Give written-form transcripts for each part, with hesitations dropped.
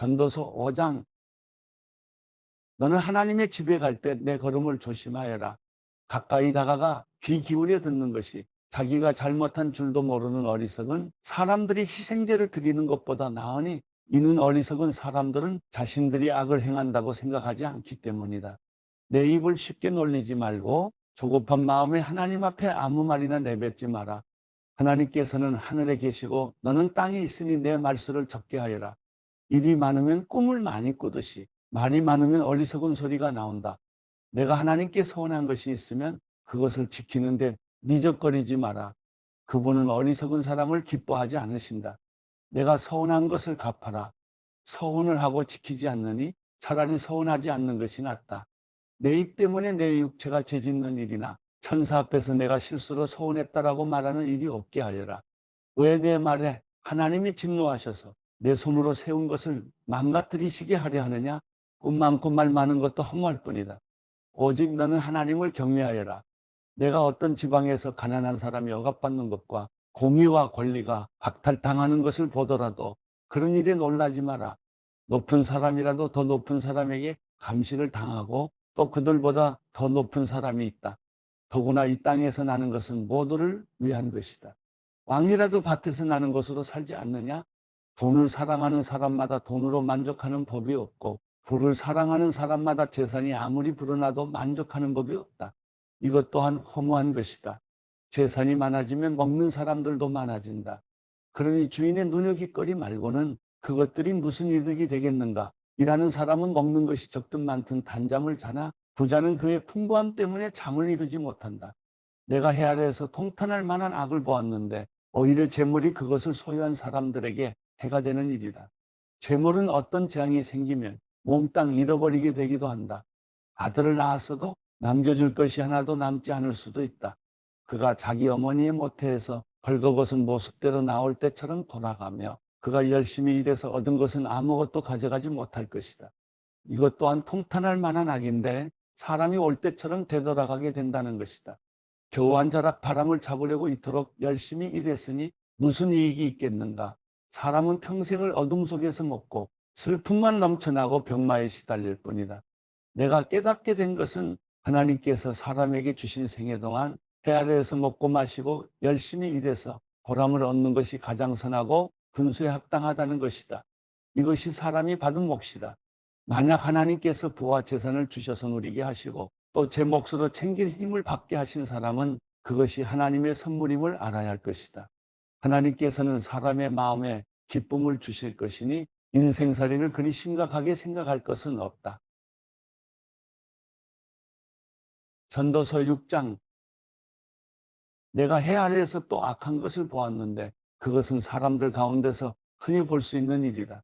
전도서 5장. 너는 하나님의 집에 갈 때 내 걸음을 조심하여라. 가까이 다가가 귀 기울여 듣는 것이 자기가 잘못한 줄도 모르는 어리석은 사람들이 희생제를 드리는 것보다 나으니 이는 어리석은 사람들은 자신들이 악을 행한다고 생각하지 않기 때문이다. 내 입을 쉽게 놀리지 말고 조급한 마음에 하나님 앞에 아무 말이나 내뱉지 마라. 하나님께서는 하늘에 계시고 너는 땅에 있으니 내 말씀을 적게 하여라. 일이 많으면 꿈을 많이 꾸듯이 말이 많으면 어리석은 소리가 나온다. 내가 하나님께 서운한 것이 있으면 그것을 지키는데 미적거리지 마라. 그분은 어리석은 사람을 기뻐하지 않으신다. 내가 서운한 것을 갚아라. 서운을 하고 지키지 않느니 차라리 서운하지 않는 것이 낫다. 내 입 때문에 내 육체가 죄짓는 일이나 천사 앞에서 내가 실수로 서운했다라고 말하는 일이 없게 하여라. 왜 내 말에 하나님이 진노하셔서 내 손으로 세운 것을 망가뜨리시게 하려 하느냐? 꿈 많고 말 많은 것도 허무할 뿐이다. 오직 너는 하나님을 경외하여라. 내가 어떤 지방에서 가난한 사람이 억압받는 것과 공의와 권리가 박탈당하는 것을 보더라도 그런 일에 놀라지 마라. 높은 사람이라도 더 높은 사람에게 감시를 당하고 또 그들보다 더 높은 사람이 있다. 더구나 이 땅에서 나는 것은 모두를 위한 것이다. 왕이라도 밭에서 나는 것으로 살지 않느냐? 돈을 사랑하는 사람마다 돈으로 만족하는 법이 없고 부를 사랑하는 사람마다 재산이 아무리 불어나도 만족하는 법이 없다. 이것 또한 허무한 것이다. 재산이 많아지면 먹는 사람들도 많아진다. 그러니 주인의 눈여깃거리 말고는 그것들이 무슨 이득이 되겠는가? 일하는 사람은 먹는 것이 적든 많든 단잠을 자나 부자는 그의 풍부함 때문에 잠을 이루지 못한다. 내가 해 아래에서 통탄할 만한 악을 보았는데 오히려 재물이 그것을 소유한 사람들에게 해가 되는 일이다. 재물은 어떤 재앙이 생기면 몽땅 잃어버리게 되기도 한다. 아들을 낳았어도 남겨줄 것이 하나도 남지 않을 수도 있다. 그가 자기 어머니의 모태에서 벌거벗은 모습대로 나올 때처럼 돌아가며 그가 열심히 일해서 얻은 것은 아무것도 가져가지 못할 것이다. 이것 또한 통탄할 만한 악인데 사람이 올 때처럼 되돌아가게 된다는 것이다. 겨우 한 자락 바람을 잡으려고 이토록 열심히 일했으니 무슨 이익이 있겠는가? 사람은 평생을 어둠 속에서 먹고 슬픔만 넘쳐나고 병마에 시달릴 뿐이다. 내가 깨닫게 된 것은 하나님께서 사람에게 주신 생애 동안 해 아래에서 먹고 마시고 열심히 일해서 보람을 얻는 것이 가장 선하고 분수에 합당하다는 것이다. 이것이 사람이 받은 몫이다. 만약 하나님께서 부와 재산을 주셔서 누리게 하시고 또 제 몫으로 챙길 힘을 받게 하신 사람은 그것이 하나님의 선물임을 알아야 할 것이다. 하나님께서는 사람의 마음에 기쁨을 주실 것이니 인생살이를 그리 심각하게 생각할 것은 없다. 전도서 6장. 내가 해 아래에서 또 악한 것을 보았는데 그것은 사람들 가운데서 흔히 볼 수 있는 일이다.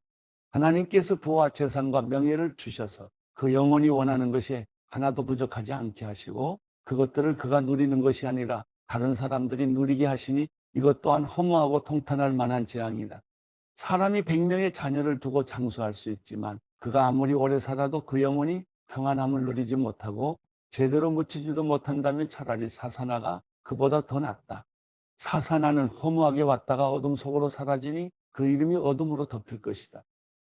하나님께서 부와 재산과 명예를 주셔서 그 영혼이 원하는 것이 하나도 부족하지 않게 하시고 그것들을 그가 누리는 것이 아니라 다른 사람들이 누리게 하시니 이것 또한 허무하고 통탄할 만한 재앙이다. 사람이 100명의 자녀를 두고 장수할 수 있지만 그가 아무리 오래 살아도 그 영혼이 평안함을 누리지 못하고 제대로 묻히지도 못한다면 차라리 사사나가 그보다 더 낫다. 사사나는 허무하게 왔다가 어둠 속으로 사라지니 그 이름이 어둠으로 덮일 것이다.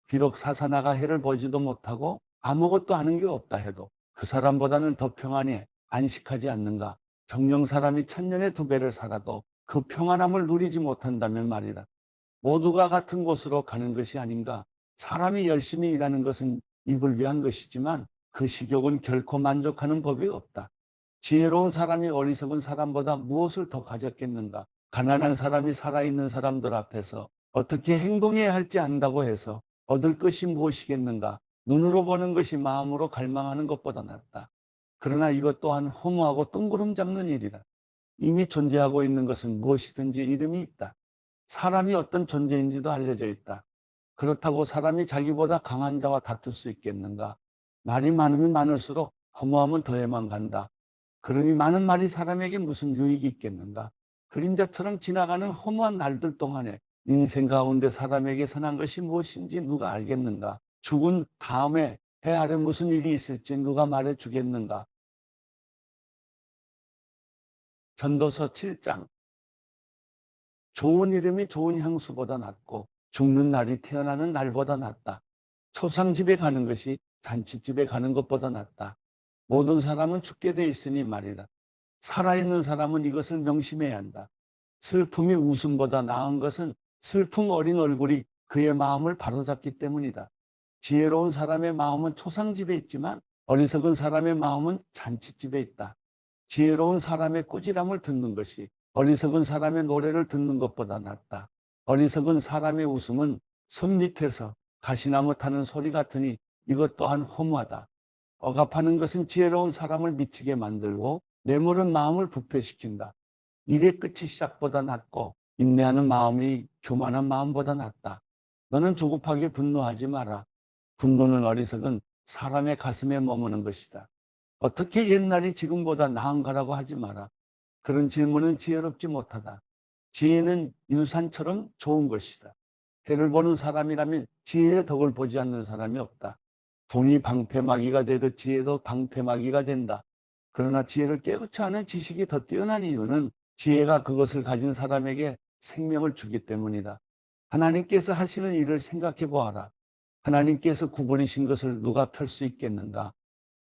비록 사사나가 해를 보지도 못하고 아무것도 아는 게 없다 해도 그 사람보다는 더 평안해 안식하지 않는가? 정령 사람이 천년에 2배를 살아도 그 평안함을 누리지 못한다면 말이다. 모두가 같은 곳으로 가는 것이 아닌가? 사람이 열심히 일하는 것은 입을 위한 것이지만 그 식욕은 결코 만족하는 법이 없다. 지혜로운 사람이 어리석은 사람보다 무엇을 더 가졌겠는가? 가난한 사람이 살아있는 사람들 앞에서 어떻게 행동해야 할지 안다고 해서 얻을 것이 무엇이겠는가? 눈으로 보는 것이 마음으로 갈망하는 것보다 낫다. 그러나 이것 또한 허무하고 뜬구름 잡는 일이다. 이미 존재하고 있는 것은 무엇이든지 이름이 있다. 사람이 어떤 존재인지도 알려져 있다. 그렇다고 사람이 자기보다 강한 자와 다툴 수 있겠는가? 말이 많으면 많을수록 허무함은 더해만 간다. 그러니 많은 말이 사람에게 무슨 유익이 있겠는가? 그림자처럼 지나가는 허무한 날들 동안에 인생 가운데 사람에게 선한 것이 무엇인지 누가 알겠는가? 죽은 다음에 해 아래 무슨 일이 있을지 누가 말해 주겠는가? 전도서 7장. 좋은 이름이 좋은 향수보다 낫고 죽는 날이 태어나는 날보다 낫다. 초상집에 가는 것이 잔치집에 가는 것보다 낫다. 모든 사람은 죽게 돼 있으니 말이다. 살아있는 사람은 이것을 명심해야 한다. 슬픔이 웃음보다 나은 것은 슬픔 어린 얼굴이 그의 마음을 바로잡기 때문이다. 지혜로운 사람의 마음은 초상집에 있지만 어리석은 사람의 마음은 잔치집에 있다. 지혜로운 사람의 꾸지람을 듣는 것이 어리석은 사람의 노래를 듣는 것보다 낫다. 어리석은 사람의 웃음은 손 밑에서 가시나무 타는 소리 같으니 이것 또한 허무하다. 억압하는 것은 지혜로운 사람을 미치게 만들고 뇌물은 마음을 부패시킨다. 일의 끝이 시작보다 낫고 인내하는 마음이 교만한 마음보다 낫다. 너는 조급하게 분노하지 마라. 분노는 어리석은 사람의 가슴에 머무는 것이다. 어떻게 옛날이 지금보다 나은가라고 하지 마라. 그런 질문은 지혜롭지 못하다. 지혜는 유산처럼 좋은 것이다. 해를 보는 사람이라면 지혜의 덕을 보지 않는 사람이 없다. 돈이 방패막이가 되듯 지혜도 방패막이가 된다. 그러나 지혜를 깨우치 않은 지식이 더 뛰어난 이유는 지혜가 그것을 가진 사람에게 생명을 주기 때문이다. 하나님께서 하시는 일을 생각해 보아라. 하나님께서 구부리신 것을 누가 펼 수 있겠는가?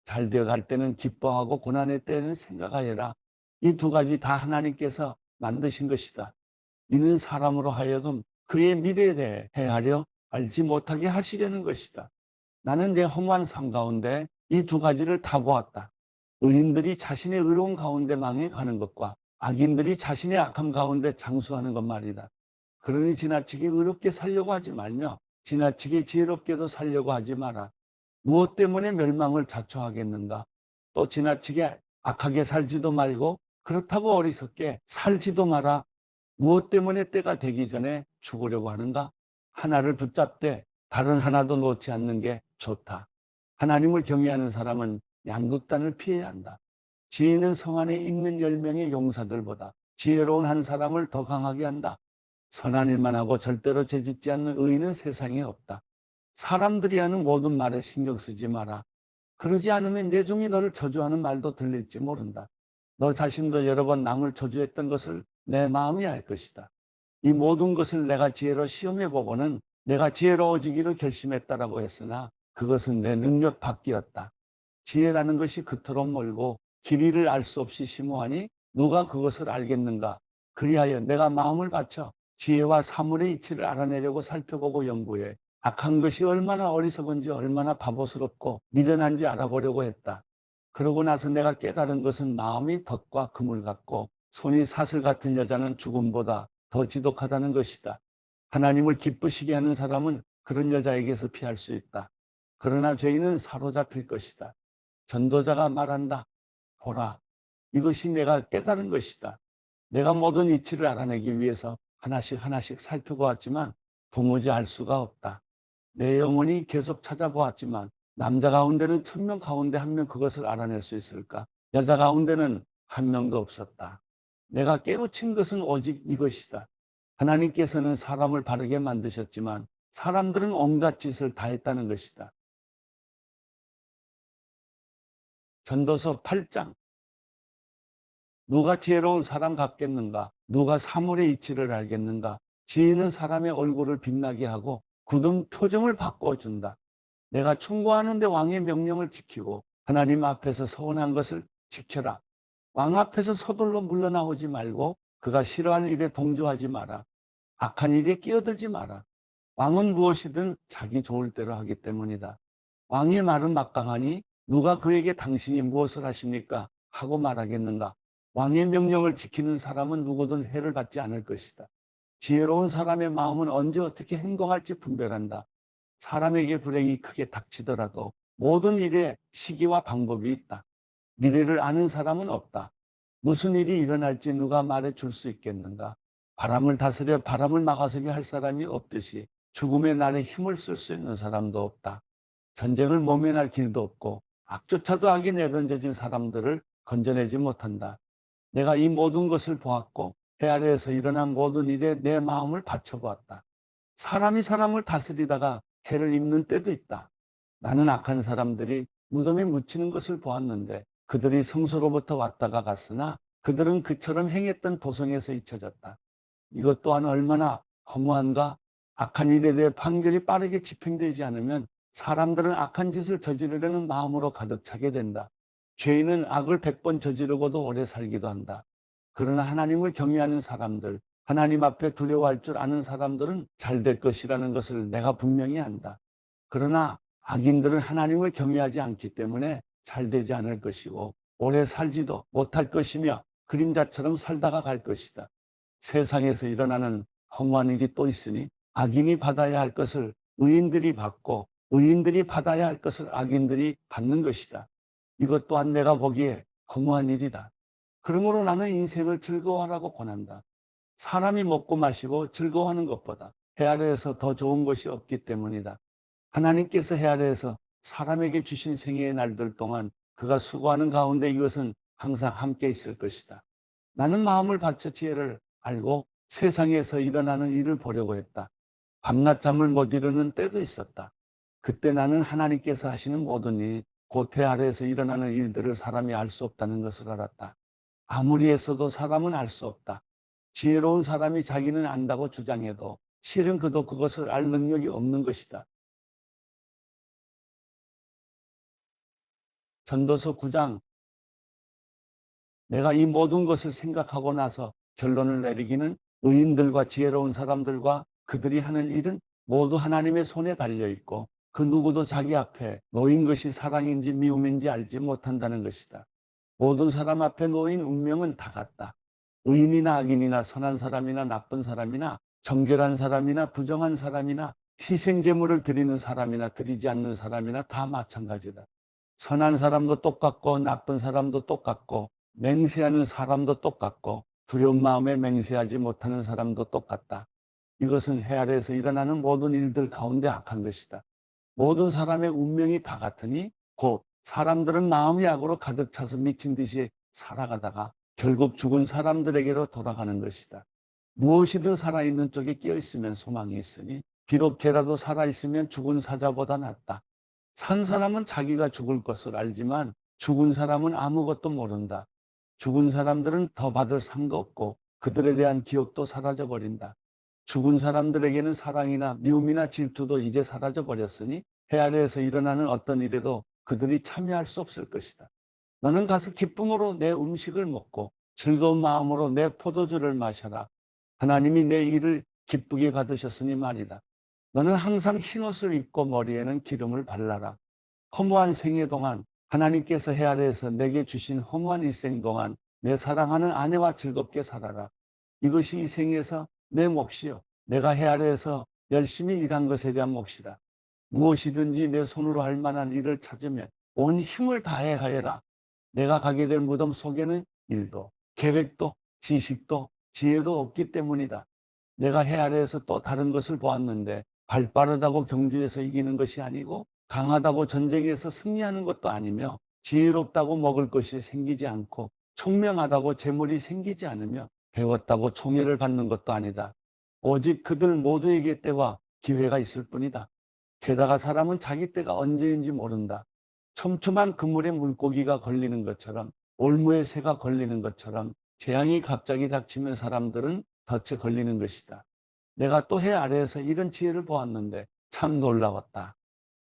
잘 되어갈 때는 기뻐하고 고난의 때는 생각하여라. 이 두 가지 다 하나님께서 만드신 것이다. 이는 사람으로 하여금 그의 미래에 대해 헤아려 알지 못하게 하시려는 것이다. 나는 내 허무한 삶 가운데 이 두 가지를 다 보았다. 의인들이 자신의 의로운 가운데 망해가는 것과 악인들이 자신의 악함 가운데 장수하는 것 말이다. 그러니 지나치게 의롭게 살려고 하지 말며 지나치게 지혜롭게도 살려고 하지 마라. 무엇 때문에 멸망을 자초하겠는가? 또 지나치게 악하게 살지도 말고 그렇다고 어리석게 살지도 마라. 무엇 때문에 때가 되기 전에 죽으려고 하는가? 하나를 붙잡되 다른 하나도 놓지 않는 게 좋다. 하나님을 경외하는 사람은 양극단을 피해야 한다. 지혜는 성 안에 있는 10명의 용사들보다 지혜로운 한 사람을 더 강하게 한다. 선한 일만 하고 절대로 죄짓지 않는 의인은 세상에 없다. 사람들이 하는 모든 말에 신경 쓰지 마라. 그러지 않으면 내 종이 너를 저주하는 말도 들릴지 모른다. 너 자신도 여러 번 남을 저주했던 것을 내 마음이 알 것이다. 이 모든 것을 내가 지혜로 시험해 보고는 내가 지혜로워지기로 결심했다라고 했으나 그것은 내 능력 밖이었다. 지혜라는 것이 그토록 멀고 길이를 알 수 없이 심오하니 누가 그것을 알겠는가? 그리하여 내가 마음을 바쳐 지혜와 사물의 이치를 알아내려고 살펴보고 연구해 악한 것이 얼마나 어리석은지 얼마나 바보스럽고 미련한지 알아보려고 했다. 그러고 나서 내가 깨달은 것은 마음이 덫과 그물 같고 손이 사슬 같은 여자는 죽음보다 더 지독하다는 것이다. 하나님을 기쁘시게 하는 사람은 그런 여자에게서 피할 수 있다. 그러나 죄인은 사로잡힐 것이다. 전도자가 말한다. 보라, 이것이 내가 깨달은 것이다. 내가 모든 이치를 알아내기 위해서 하나씩 하나씩 살펴보았지만 도무지 알 수가 없다. 내 영혼이 계속 찾아보았지만 남자 가운데는 1000명 가운데 1명 그것을 알아낼 수 있을까? 여자 가운데는 1명도 없었다. 내가 깨우친 것은 오직 이것이다. 하나님께서는 사람을 바르게 만드셨지만 사람들은 온갖 짓을 다 했다는 것이다. 전도서 8장. 누가 지혜로운 사람 같겠는가? 누가 사물의 이치를 알겠는가? 지혜는 사람의 얼굴을 빛나게 하고 굳은 표정을 바꿔준다. 내가 충고하는데 왕의 명령을 지키고 하나님 앞에서 서운한 것을 지켜라. 왕 앞에서 서둘러 물러나오지 말고 그가 싫어하는 일에 동조하지 마라. 악한 일에 끼어들지 마라. 왕은 무엇이든 자기 좋을 대로 하기 때문이다. 왕의 말은 막강하니 누가 그에게 당신이 무엇을 하십니까? 하고 말하겠는가? 왕의 명령을 지키는 사람은 누구든 해를 받지 않을 것이다. 지혜로운 사람의 마음은 언제 어떻게 행동할지 분별한다. 사람에게 불행이 크게 닥치더라도 모든 일에 시기와 방법이 있다. 미래를 아는 사람은 없다. 무슨 일이 일어날지 누가 말해줄 수 있겠는가? 바람을 다스려 바람을 막아서게 할 사람이 없듯이 죽음의 날에 힘을 쓸 수 있는 사람도 없다. 전쟁을 모면할 길도 없고 악조차도 악에 내던져진 사람들을 건져내지 못한다. 내가 이 모든 것을 보았고 해 아래에서 일어난 모든 일에 내 마음을 바쳐보았다. 사람이 사람을 다스리다가 해를 입는 때도 있다. 나는 악한 사람들이 무덤에 묻히는 것을 보았는데 그들이 성소로부터 왔다가 갔으나 그들은 그처럼 행했던 도성에서 잊혀졌다. 이것 또한 얼마나 허무한가? 악한 일에 대해 판결이 빠르게 집행되지 않으면 사람들은 악한 짓을 저지르려는 마음으로 가득 차게 된다. 죄인은 악을 100번 저지르고도 오래 살기도 한다. 그러나 하나님을 경외하는 사람들, 하나님 앞에 두려워할 줄 아는 사람들은 잘 될 것이라는 것을 내가 분명히 안다. 그러나 악인들은 하나님을 경외하지 않기 때문에 잘 되지 않을 것이고 오래 살지도 못할 것이며 그림자처럼 살다가 갈 것이다. 세상에서 일어나는 허무한 일이 또 있으니 악인이 받아야 할 것을 의인들이 받고 의인들이 받아야 할 것을 악인들이 받는 것이다. 이것 또한 내가 보기에 허무한 일이다. 그러므로 나는 인생을 즐거워하라고 권한다. 사람이 먹고 마시고 즐거워하는 것보다 해 아래에서 더 좋은 것이 없기 때문이다. 하나님께서 해 아래에서 사람에게 주신 생애의 날들 동안 그가 수고하는 가운데 이것은 항상 함께 있을 것이다. 나는 마음을 바쳐 지혜를 알고 세상에서 일어나는 일을 보려고 했다. 밤낮 잠을 못 이루는 때도 있었다. 그때 나는 하나님께서 하시는 모든 일, 곧 해 아래에서 일어나는 일들을 사람이 알 수 없다는 것을 알았다. 아무리 애써도 사람은 알 수 없다. 지혜로운 사람이 자기는 안다고 주장해도 실은 그도 그것을 알 능력이 없는 것이다. 전도서 9장. 내가 이 모든 것을 생각하고 나서 결론을 내리기는 의인들과 지혜로운 사람들과 그들이 하는 일은 모두 하나님의 손에 달려 있고 그 누구도 자기 앞에 놓인 것이 사랑인지 미움인지 알지 못한다는 것이다. 모든 사람 앞에 놓인 운명은 다 같다. 의인이나 악인이나 선한 사람이나 나쁜 사람이나 정결한 사람이나 부정한 사람이나 희생제물을 드리는 사람이나 드리지 않는 사람이나 다 마찬가지다. 선한 사람도 똑같고 나쁜 사람도 똑같고 맹세하는 사람도 똑같고 두려운 마음에 맹세하지 못하는 사람도 똑같다. 이것은 해 아래에서 일어나는 모든 일들 가운데 악한 것이다. 모든 사람의 운명이 다 같으니 곧 사람들은 마음이 악으로 가득 차서 미친 듯이 살아가다가 결국 죽은 사람들에게로 돌아가는 것이다. 무엇이든 살아있는 쪽에 끼어있으면 소망이 있으니 비록 개라도 살아있으면 죽은 사자보다 낫다. 산 사람은 자기가 죽을 것을 알지만 죽은 사람은 아무것도 모른다. 죽은 사람들은 더 받을 상도 없고 그들에 대한 기억도 사라져버린다. 죽은 사람들에게는 사랑이나 미움이나 질투도 이제 사라져버렸으니 해 아래에서 일어나는 어떤 일에도 그들이 참여할 수 없을 것이다. 너는 가서 기쁨으로 내 음식을 먹고 즐거운 마음으로 내 포도주를 마셔라. 하나님이 내 일을 기쁘게 받으셨으니 말이다. 너는 항상 흰옷을 입고 머리에는 기름을 발라라. 허무한 생애 동안 하나님께서 해 아래에서 내게 주신 허무한 일생 동안 내 사랑하는 아내와 즐겁게 살아라. 이것이 이 생에서 내 몫이요. 내가 해 아래에서 열심히 일한 것에 대한 몫이다. 무엇이든지 내 손으로 할 만한 일을 찾으면 온 힘을 다해 하여라. 내가 가게 될 무덤 속에는 일도, 계획도, 지식도, 지혜도 없기 때문이다. 내가 해 아래에서 또 다른 것을 보았는데 발 빠르다고 경주에서 이기는 것이 아니고 강하다고 전쟁에서 승리하는 것도 아니며 지혜롭다고 먹을 것이 생기지 않고 총명하다고 재물이 생기지 않으며 배웠다고 총애를 받는 것도 아니다. 오직 그들 모두에게 때와 기회가 있을 뿐이다. 게다가 사람은 자기 때가 언제인지 모른다. 촘촘한 그물에 물고기가 걸리는 것처럼 올무에 새가 걸리는 것처럼 재앙이 갑자기 닥치면 사람들은 덫에 걸리는 것이다. 내가 또 해 아래에서 이런 지혜를 보았는데 참 놀라웠다.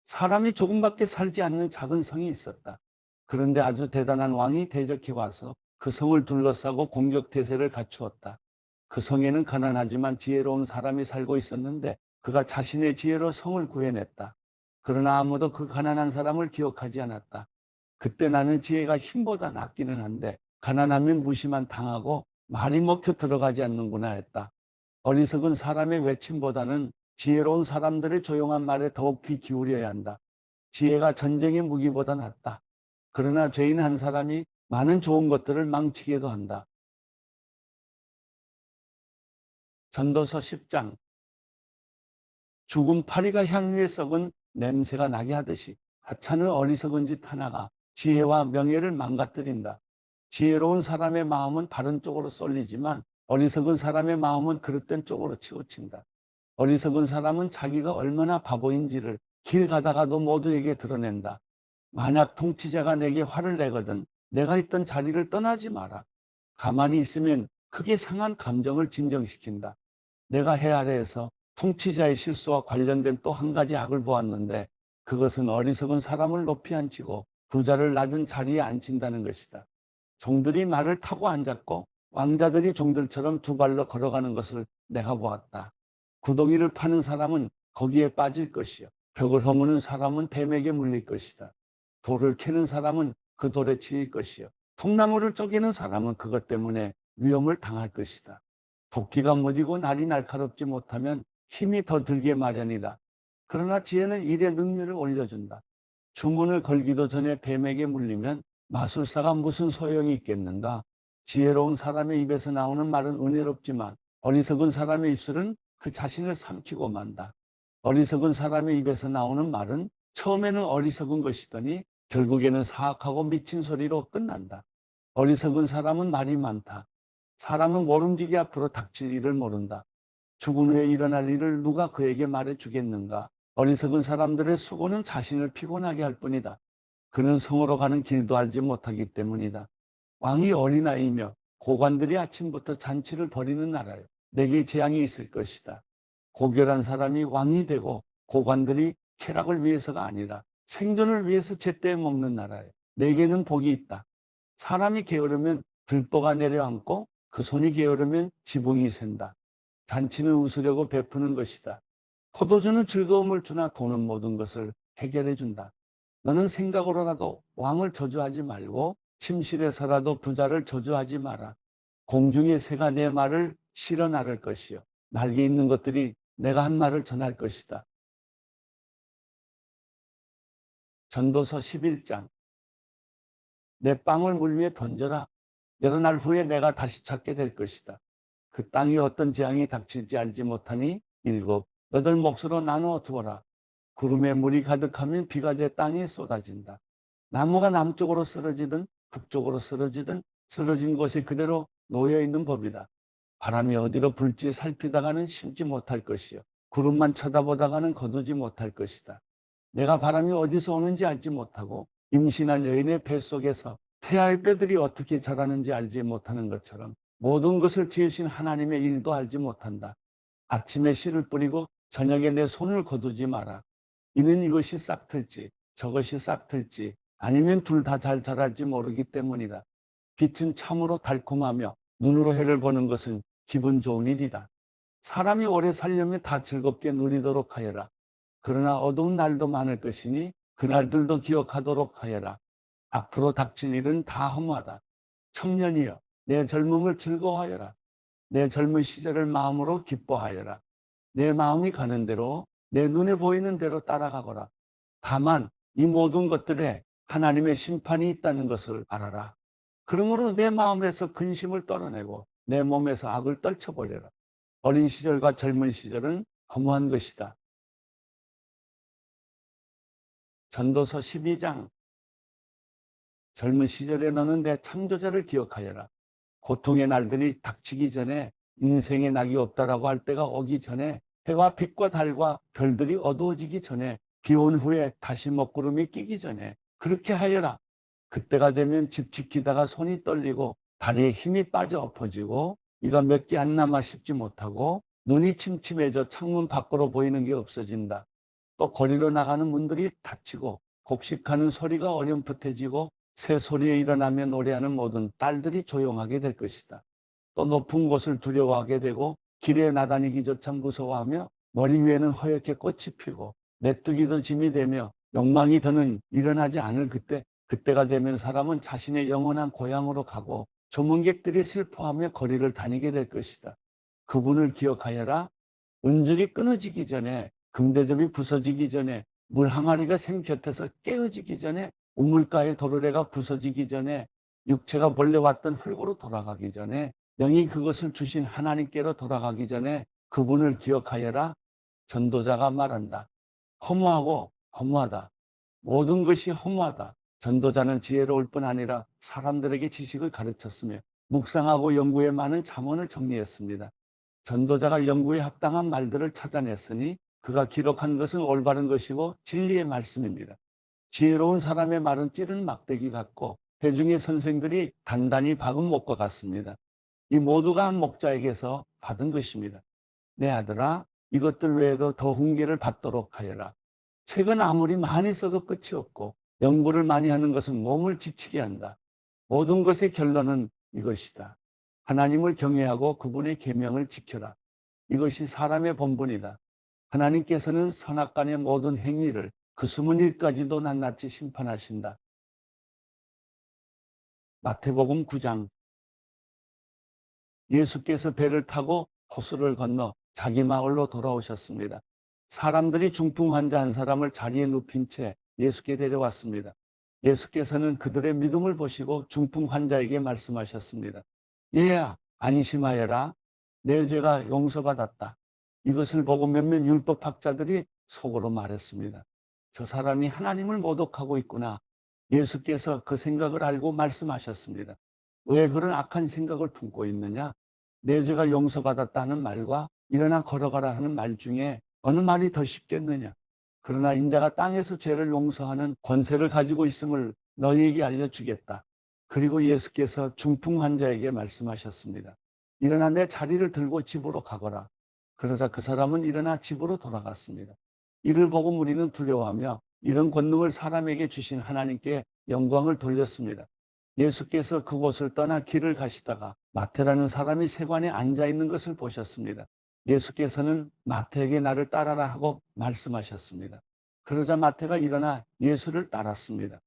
사람이 조금밖에 살지 않는 작은 성이 있었다. 그런데 아주 대단한 왕이 대적해 와서 그 성을 둘러싸고 공격태세를 갖추었다. 그 성에는 가난하지만 지혜로운 사람이 살고 있었는데 그가 자신의 지혜로 성을 구해냈다. 그러나 아무도 그 가난한 사람을 기억하지 않았다. 그때 나는 지혜가 힘보다 낫기는 한데 가난하면 무시만 당하고 말이 먹혀 들어가지 않는구나 했다. 어리석은 사람의 외침보다는 지혜로운 사람들의 조용한 말에 더욱 귀 기울여야 한다. 지혜가 전쟁의 무기보다 낫다. 그러나 죄인 한 사람이 많은 좋은 것들을 망치게도 한다. 전도서 10장. 죽은 파리가 향유에 썩은 냄새가 나게 하듯이 하찮은 어리석은 짓 하나가 지혜와 명예를 망가뜨린다. 지혜로운 사람의 마음은 바른 쪽으로 쏠리지만 어리석은 사람의 마음은 그릇된 쪽으로 치우친다. 어리석은 사람은 자기가 얼마나 바보인지를 길 가다가도 모두에게 드러낸다. 만약 통치자가 내게 화를 내거든 내가 있던 자리를 떠나지 마라. 가만히 있으면 크게 상한 감정을 진정시킨다. 내가 해 아래에서 통치자의 실수와 관련된 또 한 가지 악을 보았는데 그것은 어리석은 사람을 높이 앉히고 부자를 낮은 자리에 앉힌다는 것이다. 종들이 말을 타고 앉았고 왕자들이 종들처럼 두 발로 걸어가는 것을 내가 보았다. 구덩이를 파는 사람은 거기에 빠질 것이요. 벽을 허무는 사람은 뱀에게 물릴 것이다. 돌을 캐는 사람은 그 돌에 치일 것이요. 통나무를 쪼개는 사람은 그것 때문에 위험을 당할 것이다. 도끼가 무디고 날이 날카롭지 못하면 힘이 더 들게 마련이다. 그러나 지혜는 일의 능률을 올려준다. 주문을 걸기도 전에 뱀에게 물리면 마술사가 무슨 소용이 있겠는가? 지혜로운 사람의 입에서 나오는 말은 은혜롭지만 어리석은 사람의 입술은 그 자신을 삼키고 만다. 어리석은 사람의 입에서 나오는 말은 처음에는 어리석은 것이더니 결국에는 사악하고 미친 소리로 끝난다. 어리석은 사람은 말이 많다. 사람은 모름지기 앞으로 닥칠 일을 모른다. 죽은 후에 일어날 일을 누가 그에게 말해 주겠는가? 어리석은 사람들의 수고는 자신을 피곤하게 할 뿐이다. 그는 성으로 가는 길도 알지 못하기 때문이다. 왕이 어린아이며 고관들이 아침부터 잔치를 벌이는 나라요. 내게 재앙이 있을 것이다. 고결한 사람이 왕이 되고 고관들이 쾌락을 위해서가 아니라 생존을 위해서 제때 먹는 나라요. 내게는 복이 있다. 사람이 게으르면 들보가 내려앉고 그 손이 게으르면 지붕이 샌다. 잔치는 웃으려고 베푸는 것이다. 포도주는 즐거움을 주나 돈은 모든 것을 해결해 준다. 너는 생각으로라도 왕을 저주하지 말고 침실에서라도 부자를 저주하지 마라. 공중의 새가 내 말을 실어 나를 것이요. 날개 있는 것들이 내가 한 말을 전할 것이다. 전도서 11장. 내 빵을 물 위에 던져라. 여러 날 후에 내가 다시 찾게 될 것이다. 그 땅이 어떤 재앙이 닥칠지 알지 못하니 일곱, 여덟 몫으로 나누어 두어라. 구름에 물이 가득하면 비가 내 땅에 쏟아진다. 나무가 남쪽으로 쓰러지든 북쪽으로 쓰러지든 쓰러진 곳에 그대로 놓여 있는 법이다. 바람이 어디로 불지 살피다가는 심지 못할 것이요. 구름만 쳐다보다가는 거두지 못할 것이다. 내가 바람이 어디서 오는지 알지 못하고 임신한 여인의 뱃속에서 태아의 뼈들이 어떻게 자라는지 알지 못하는 것처럼 모든 것을 지으신 하나님의 일도 알지 못한다. 아침에 씨를 뿌리고 저녁에 내 손을 거두지 마라. 이는 이것이 싹틀지 저것이 싹틀지 아니면 둘 다 잘 자랄지 모르기 때문이다. 빛은 참으로 달콤하며 눈으로 해를 보는 것은 기분 좋은 일이다. 사람이 오래 살려면 다 즐겁게 누리도록 하여라. 그러나 어두운 날도 많을 것이니 그날들도 기억하도록 하여라. 앞으로 닥칠 일은 다 허무하다. 청년이여, 내 젊음을 즐거워하여라. 내 젊은 시절을 마음으로 기뻐하여라. 내 마음이 가는 대로 내 눈에 보이는 대로 따라가거라. 다만 이 모든 것들에 하나님의 심판이 있다는 것을 알아라. 그러므로 내 마음에서 근심을 떨어내고 내 몸에서 악을 떨쳐버려라. 어린 시절과 젊은 시절은 허무한 것이다. 전도서 12장. 젊은 시절에 너는 내 창조자를 기억하여라. 고통의 날들이 닥치기 전에 인생의 낙이 없다라고 할 때가 오기 전에 해와 빛과 달과 별들이 어두워지기 전에 비 온 후에 다시 먹구름이 끼기 전에 그렇게 하여라. 그때가 되면 집 지키다가 손이 떨리고 다리에 힘이 빠져 엎어지고 이가 몇 개 안 남아 씹지 못하고 눈이 침침해져 창문 밖으로 보이는 게 없어진다. 또 거리로 나가는 문들이 닫히고 곡식하는 소리가 어렴풋해지고 새 소리에 일어나며 노래하는 모든 딸들이 조용하게 될 것이다. 또 높은 곳을 두려워하게 되고 길에 나다니기조차 무서워하며 머리 위에는 허옇게 꽃이 피고 메뚜기도 짐이 되며 욕망이 더는 일어나지 않을 그때가 되면 사람은 자신의 영원한 고향으로 가고 조문객들이 슬퍼하며 거리를 다니게 될 것이다. 그분을 기억하여라. 은줄이 끊어지기 전에 금대접이 부서지기 전에 물 항아리가 샘 곁에서 깨어지기 전에 우물가의 도르래가 부서지기 전에 육체가 본래 왔던 흙으로 돌아가기 전에 영이 그것을 주신 하나님께로 돌아가기 전에 그분을 기억하여라. 전도자가 말한다. 허무하고 허무하다. 모든 것이 허무하다. 전도자는 지혜로울 뿐 아니라 사람들에게 지식을 가르쳤으며 묵상하고 연구에 많은 잠언을 정리했습니다. 전도자가 연구에 합당한 말들을 찾아냈으니 그가 기록한 것은 올바른 것이고 진리의 말씀입니다. 지혜로운 사람의 말은 찌른 막대기 같고 회중의 선생들이 단단히 박은 목과 같습니다. 이 모두가 한 목자에게서 받은 것입니다. 내 아들아, 이것들 외에도 더 훈계를 받도록 하여라. 책은 아무리 많이 써도 끝이 없고 연구를 많이 하는 것은 몸을 지치게 한다. 모든 것의 결론은 이것이다. 하나님을 경외하고 그분의 계명을 지켜라. 이것이 사람의 본분이다. 하나님께서는 선악간의 모든 행위를 그 숨은 일까지도 낱낱이 심판하신다. 마태복음 9장. 예수께서 배를 타고 호수를 건너 자기 마을로 돌아오셨습니다. 사람들이 중풍 환자 한 사람을 자리에 눕힌 채 예수께 데려왔습니다. 예수께서는 그들의 믿음을 보시고 중풍 환자에게 말씀하셨습니다. 얘야, 안심하여라. 내 죄가 용서받았다. 이것을 보고 몇몇 율법학자들이 속으로 말했습니다. 저 사람이 하나님을 모독하고 있구나. 예수께서 그 생각을 알고 말씀하셨습니다. 왜 그런 악한 생각을 품고 있느냐? 내 죄가 용서받았다는 말과 일어나 걸어가라 하는 말 중에 어느 말이 더 쉽겠느냐? 그러나 인자가 땅에서 죄를 용서하는 권세를 가지고 있음을 너희에게 알려주겠다. 그리고 예수께서 중풍 환자에게 말씀하셨습니다. 일어나 내 자리를 들고 집으로 가거라. 그러자 그 사람은 일어나 집으로 돌아갔습니다. 이를 보고 무리는 두려워하며 이런 권능을 사람에게 주신 하나님께 영광을 돌렸습니다. 예수께서 그곳을 떠나 길을 가시다가 마태라는 사람이 세관에 앉아 있는 것을 보셨습니다. 예수께서는 마태에게 나를 따라라 하고 말씀하셨습니다. 그러자 마태가 일어나 예수를 따랐습니다.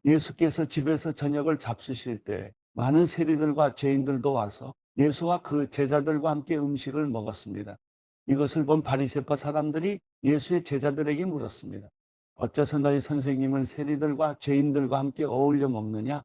예수께서 집에서 저녁을 잡수실 때 많은 세리들과 죄인들도 와서 예수와 그 제자들과 함께 음식을 먹었습니다. 이것을 본 바리새파 사람들이 예수의 제자들에게 물었습니다. 어째서 너희 선생님은 세리들과 죄인들과 함께 어울려 먹느냐?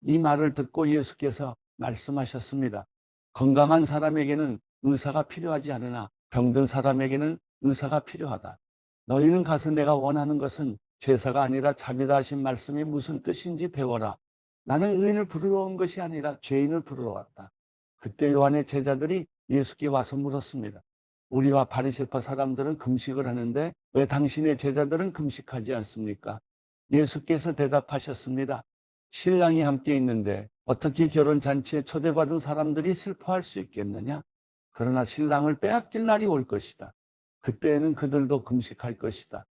이 말을 듣고 예수께서 말씀하셨습니다. 건강한 사람에게는 의사가 필요하지 않으나 병든 사람에게는 의사가 필요하다. 너희는 가서 내가 원하는 것은 제사가 아니라 자비다 하신 말씀이 무슨 뜻인지 배워라. 나는 의인을 부르러 온 것이 아니라 죄인을 부르러 왔다. 그때 요한의 제자들이 예수께 와서 물었습니다. 우리와 바리새파 사람들은 금식을 하는데 왜 당신의 제자들은 금식하지 않습니까? 예수께서 대답하셨습니다. 신랑이 함께 있는데 어떻게 결혼 잔치에 초대받은 사람들이 슬퍼할 수 있겠느냐? 그러나 신랑을 빼앗길 날이 올 것이다. 그때에는 그들도 금식할 것이다.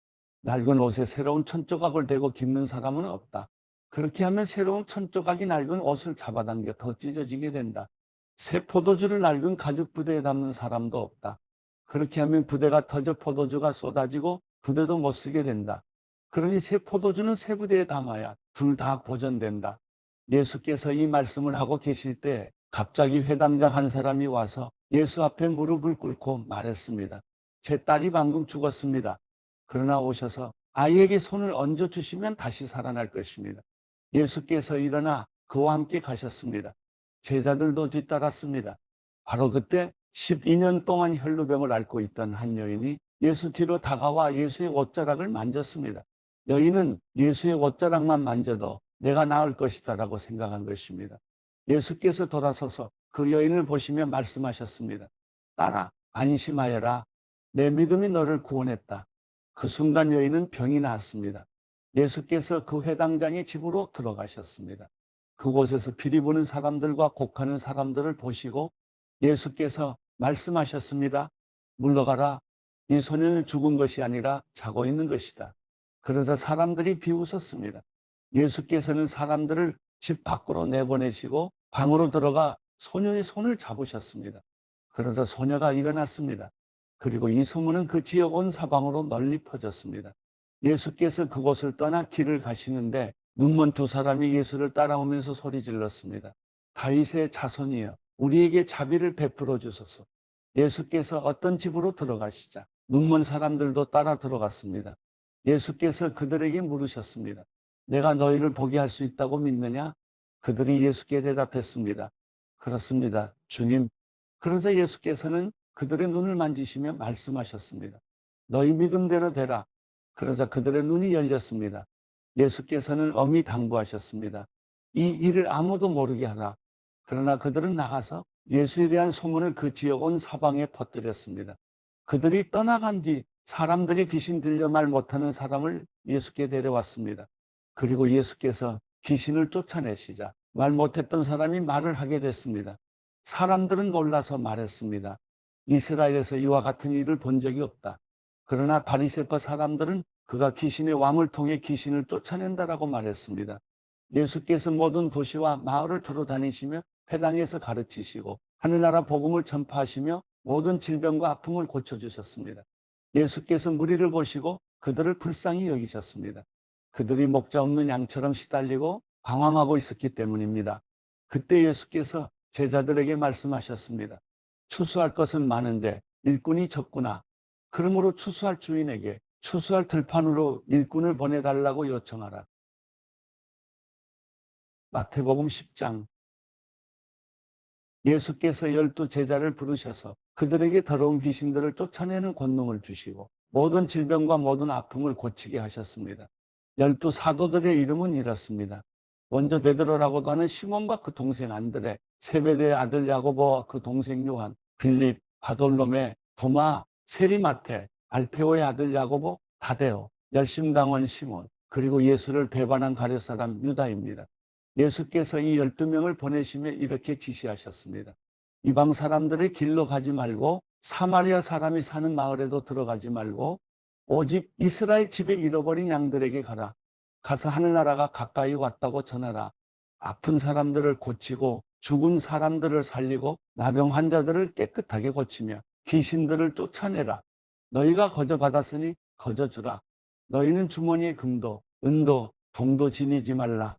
낡은 옷에 새로운 천조각을 대고 깁는 사람은 없다. 그렇게 하면 새로운 천조각이 낡은 옷을 잡아당겨 더 찢어지게 된다. 새 포도주를 낡은 가죽 부대에 담는 사람도 없다. 그렇게 하면 부대가 터져 포도주가 쏟아지고 부대도 못 쓰게 된다. 그러니 새 포도주는 새 부대에 담아야 둘 다 보존된다. 예수께서 이 말씀을 하고 계실 때 갑자기 회당장 한 사람이 와서 예수 앞에 무릎을 꿇고 말했습니다. 제 딸이 방금 죽었습니다. 그러나 오셔서 아이에게 손을 얹어주시면 다시 살아날 것입니다. 예수께서 일어나 그와 함께 가셨습니다. 제자들도 뒤따랐습니다. 바로 그때 12년 동안 혈루병을 앓고 있던 한 여인이 예수 뒤로 다가와 예수의 옷자락을 만졌습니다. 여인은 예수의 옷자락만 만져도 내가 나을 것이다라고 생각한 것입니다. 예수께서 돌아서서 그 여인을 보시며 말씀하셨습니다. 딸아, 안심하여라. 내 믿음이 너를 구원했다. 그 순간 여인은 병이 나았습니다. 예수께서 그 회당장의 집으로 들어가셨습니다. 그곳에서 피리 부는 사람들과 곡하는 사람들을 보시고 예수께서 말씀하셨습니다. 물러가라. 이 소년은 죽은 것이 아니라 자고 있는 것이다. 그러자 사람들이 비웃었습니다. 예수께서는 사람들을 집 밖으로 내보내시고 방으로 들어가 소녀의 손을 잡으셨습니다. 그러자 소녀가 일어났습니다. 그리고 이 소문은 그 지역 온 사방으로 널리 퍼졌습니다. 예수께서 그곳을 떠나 길을 가시는데 눈먼 두 사람이 예수를 따라오면서 소리 질렀습니다. 다윗의 자손이여, 우리에게 자비를 베풀어 주소서. 예수께서 어떤 집으로 들어가시자 눈먼 사람들도 따라 들어갔습니다. 예수께서 그들에게 물으셨습니다. 내가 너희를 보게 할 수 있다고 믿느냐? 그들이 예수께 대답했습니다. 그렇습니다, 주님. 그러자 예수께서는 그들의 눈을 만지시며 말씀하셨습니다. 너희 믿음대로 되라. 그러자 그들의 눈이 열렸습니다. 예수께서는 엄히 당부하셨습니다. 이 일을 아무도 모르게 하라. 그러나 그들은 나가서 예수에 대한 소문을 그 지역 온 사방에 퍼뜨렸습니다. 그들이 떠나간 뒤 사람들이 귀신 들려 말 못하는 사람을 예수께 데려왔습니다. 그리고 예수께서 귀신을 쫓아내시자 말 못했던 사람이 말을 하게 됐습니다. 사람들은 놀라서 말했습니다. 이스라엘에서 이와 같은 일을 본 적이 없다. 그러나 바리새파 사람들은 그가 귀신의 왕을 통해 귀신을 쫓아낸다라고 말했습니다. 예수께서 모든 도시와 마을을 두루 다니시며 회당에서 가르치시고 하늘나라 복음을 전파하시며 모든 질병과 아픔을 고쳐주셨습니다. 예수께서 무리를 보시고 그들을 불쌍히 여기셨습니다. 그들이 목자 없는 양처럼 시달리고 방황하고 있었기 때문입니다. 그때 예수께서 제자들에게 말씀하셨습니다. 추수할 것은 많은데 일꾼이 적구나. 그러므로 추수할 주인에게 추수할 들판으로 일꾼을 보내달라고 요청하라. 마태복음 10장. 예수께서 12 제자를 부르셔서 그들에게 더러운 귀신들을 쫓아내는 권능을 주시고 모든 질병과 모든 아픔을 고치게 하셨습니다. 12 사도들의 이름은 이렇습니다. 먼저 베드로라고도 하는 시몬과 그 동생 안드레, 세베대의 아들 야고보와 그 동생 요한, 빌립, 바돌로메, 도마, 세리마테, 알페오의 아들 야고보, 다데오, 열심당원 시몬, 그리고 예수를 배반한 가룟사람 유다입니다. 예수께서 이 12명을 보내시며 이렇게 지시하셨습니다. 이방 사람들의 길로 가지 말고 사마리아 사람이 사는 마을에도 들어가지 말고 오직 이스라엘 집에 잃어버린 양들에게 가라. 가서 하늘나라가 가까이 왔다고 전하라. 아픈 사람들을 고치고 죽은 사람들을 살리고 나병 환자들을 깨끗하게 고치며 귀신들을 쫓아내라. 너희가 거저 받았으니 거저 주라. 너희는 주머니에 금도 은도 동도 지니지 말라.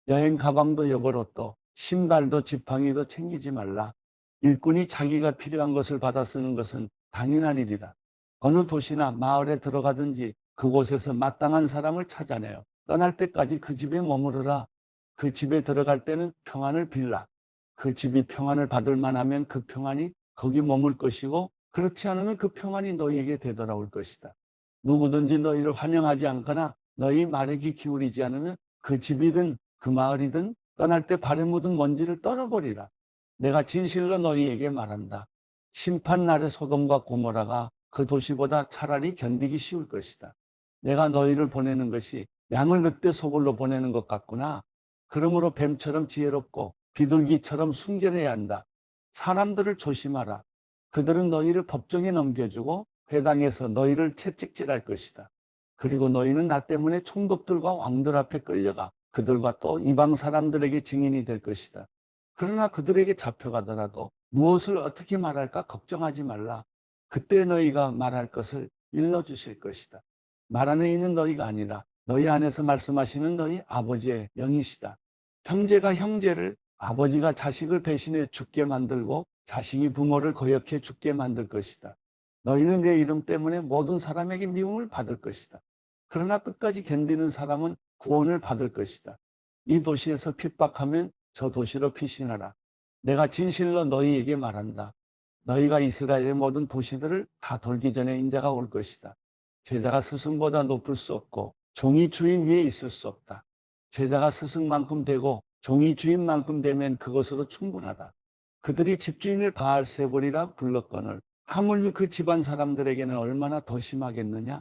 여행 가방도 여벌옷도 신발도 지팡이도 챙기지 말라. 일꾼이 자기가 필요한 것을 받아 쓰는 것은 당연한 일이다. 어느 도시나 마을에 들어가든지 그곳에서 마땅한 사람을 찾아내어 떠날 때까지 그 집에 머무르라. 그 집에 들어갈 때는 평안을 빌라. 그 집이 평안을 받을 만하면 그 평안이 거기 머물 것이고 그렇지 않으면 그 평안이 너희에게 되돌아올 것이다. 누구든지 너희를 환영하지 않거나 너희 말에 귀 기울이지 않으면 그 집이든 그 마을이든 떠날 때 발에 묻은 먼지를 떨어버리라. 내가 진실로 너희에게 말한다. 심판날에 소돔과 고모라가 그 도시보다 차라리 견디기 쉬울 것이다. 내가 너희를 보내는 것이 양을 늑대 소굴로 보내는 것 같구나. 그러므로 뱀처럼 지혜롭고 비둘기처럼 순결해야 한다. 사람들을 조심하라. 그들은 너희를 법정에 넘겨주고 회당에서 너희를 채찍질할 것이다. 그리고 너희는 나 때문에 총독들과 왕들 앞에 끌려가 그들과 또 이방 사람들에게 증인이 될 것이다. 그러나 그들에게 잡혀가더라도 무엇을 어떻게 말할까 걱정하지 말라. 그때 너희가 말할 것을 일러주실 것이다. 말하는 이는 너희가 아니라 너희 안에서 말씀하시는 너희 아버지의 영이시다. 형제가 형제를, 아버지가 자식을 배신해 죽게 만들고 자식이 부모를 거역해 죽게 만들 것이다. 너희는 내 이름 때문에 모든 사람에게 미움을 받을 것이다. 그러나 끝까지 견디는 사람은 구원을 받을 것이다. 이 도시에서 핍박하면 저 도시로 피신하라. 내가 진실로 너희에게 말한다. 너희가 이스라엘의 모든 도시들을 다 돌기 전에 인자가 올 것이다. 제자가 스승보다 높을 수 없고 종이 주인 위에 있을 수 없다. 제자가 스승만큼 되고 종이 주인만큼 되면 그것으로 충분하다. 그들이 집주인을 바알세불이라 불렀거늘 하물며 그 집안 사람들에게는 얼마나 더 심하겠느냐.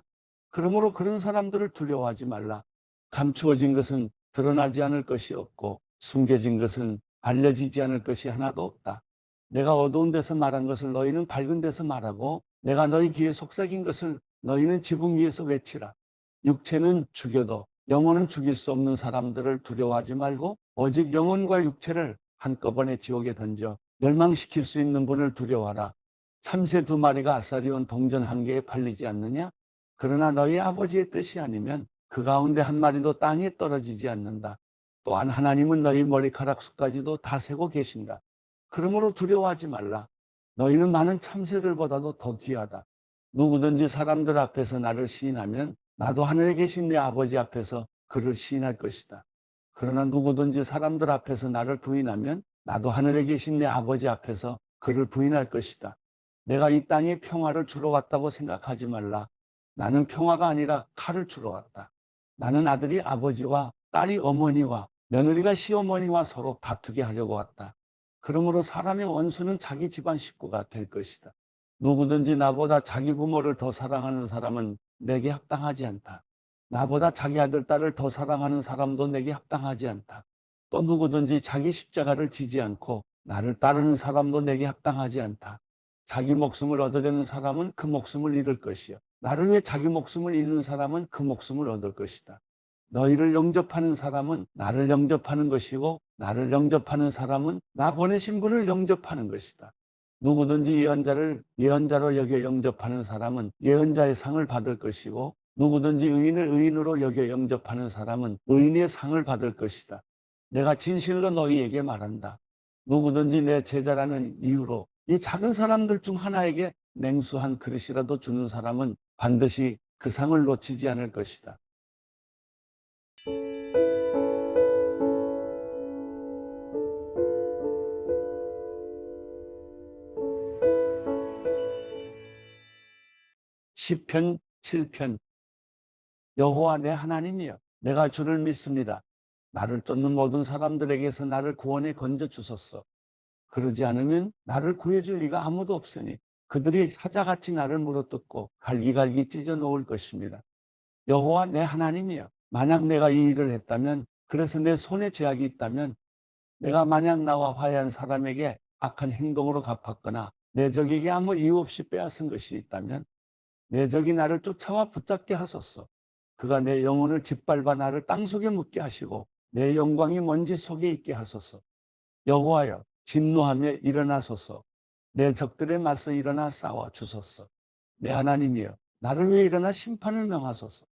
그러므로 그런 사람들을 두려워하지 말라. 감추어진 것은 드러나지 않을 것이 없고 숨겨진 것은 알려지지 않을 것이 하나도 없다. 내가 어두운 데서 말한 것을 너희는 밝은 데서 말하고 내가 너희 귀에 속삭인 것을 너희는 지붕 위에서 외치라. 육체는 죽여도 영혼은 죽일 수 없는 사람들을 두려워하지 말고 오직 영혼과 육체를 한꺼번에 지옥에 던져 멸망시킬 수 있는 분을 두려워하라. 참새 2마리가 아싸리 온 동전 1개에 팔리지 않느냐? 그러나 너희 아버지의 뜻이 아니면 그 가운데 1마리도 땅에 떨어지지 않는다. 또한 하나님은 너희 머리카락 수까지도 다 세고 계신다. 그러므로 두려워하지 말라. 너희는 많은 참새들보다도 더 귀하다. 누구든지 사람들 앞에서 나를 시인하면 나도 하늘에 계신 내 아버지 앞에서 그를 시인할 것이다. 그러나 누구든지 사람들 앞에서 나를 부인하면 나도 하늘에 계신 내 아버지 앞에서 그를 부인할 것이다. 내가 이 땅에 평화를 주러 왔다고 생각하지 말라. 나는 평화가 아니라 칼을 주러 왔다. 나는 아들이 아버지와 딸이 어머니와 며느리가 시어머니와 서로 다투게 하려고 왔다. 그러므로 사람의 원수는 자기 집안 식구가 될 것이다. 누구든지 나보다 자기 부모를 더 사랑하는 사람은 내게 합당하지 않다. 나보다 자기 아들, 딸을 더 사랑하는 사람도 내게 합당하지 않다. 또 누구든지 자기 십자가를 지지 않고 나를 따르는 사람도 내게 합당하지 않다. 자기 목숨을 얻으려는 사람은 그 목숨을 잃을 것이요 나를 위해 자기 목숨을 잃는 사람은 그 목숨을 얻을 것이다. 너희를 영접하는 사람은 나를 영접하는 것이고 나를 영접하는 사람은 나 보내신 분을 영접하는 것이다. 누구든지 예언자를 예언자로 여겨 영접하는 사람은 예언자의 상을 받을 것이고 누구든지 의인을 의인으로 여겨 영접하는 사람은 의인의 상을 받을 것이다. 내가 진실로 너희에게 말한다. 누구든지 내 제자라는 이유로 이 작은 사람들 중 하나에게 냉수 한 그릇이라도 주는 사람은 반드시 그 상을 놓치지 않을 것이다. 시편 7편. 여호와 내 하나님이여, 내가 주를 믿습니다. 나를 쫓는 모든 사람들에게서 나를 구원해 건져 주소서. 그러지 않으면 나를 구해줄 리가 아무도 없으니 그들이 사자같이 나를 물어뜯고 갈기갈기 찢어 놓을 것입니다. 여호와 내 하나님이여, 만약 내가 이 일을 했다면, 그래서 내 손에 죄악이 있다면, 내가 만약 나와 화해한 사람에게 악한 행동으로 갚았거나 내 적에게 아무 이유 없이 빼앗은 것이 있다면 내 적이 나를 쫓아와 붙잡게 하소서. 그가 내 영혼을 짓밟아 나를 땅속에 묻게 하시고 내 영광이 먼지 속에 있게 하소서. 여호와여, 진노하며 일어나소서. 내 적들에 맞서 일어나 싸워 주소서. 내 하나님이여, 나를 위해 일어나 심판을 명하소서.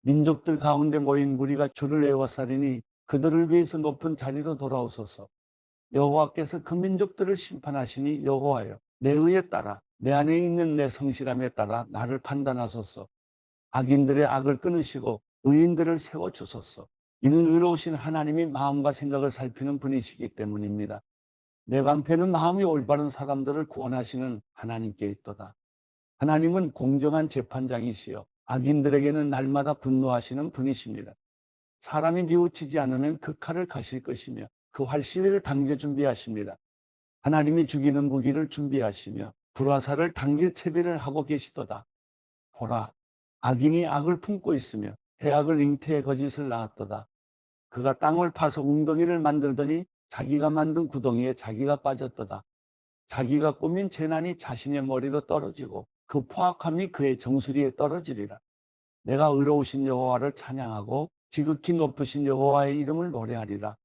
민족들 가운데 모인 무리가 주를 애워싸리니 그들을 위해서 높은 자리로 돌아오소서. 여호와께서 그 민족들을 심판하시니 여호와여, 내 의에 따라 내 안에 있는 내 성실함에 따라 나를 판단하소서. 악인들의 악을 끊으시고 의인들을 세워주소서. 이는 의로우신 하나님이 마음과 생각을 살피는 분이시기 때문입니다. 내 방패는 마음이 올바른 사람들을 구원하시는 하나님께 있도다. 하나님은 공정한 재판장이시여 악인들에게는 날마다 분노하시는 분이십니다. 사람이 뉘우치지 않으면 그 칼을 가실 것이며 그 활시위를 당겨 준비하십니다. 하나님이 죽이는 무기를 준비하시며 불화살을 당길 채비를 하고 계시도다. 보라, 악인이 악을 품고 있으며 해악을 잉태해 거짓을 낳았도다. 그가 땅을 파서 웅덩이를 만들더니 자기가 만든 구덩이에 자기가 빠졌도다. 자기가 꾸민 재난이 자신의 머리로 떨어지고 그 포악함이 그의 정수리에 떨어지리라. 내가 의로우신 여호와를 찬양하고 지극히 높으신 여호와의 이름을 노래하리라.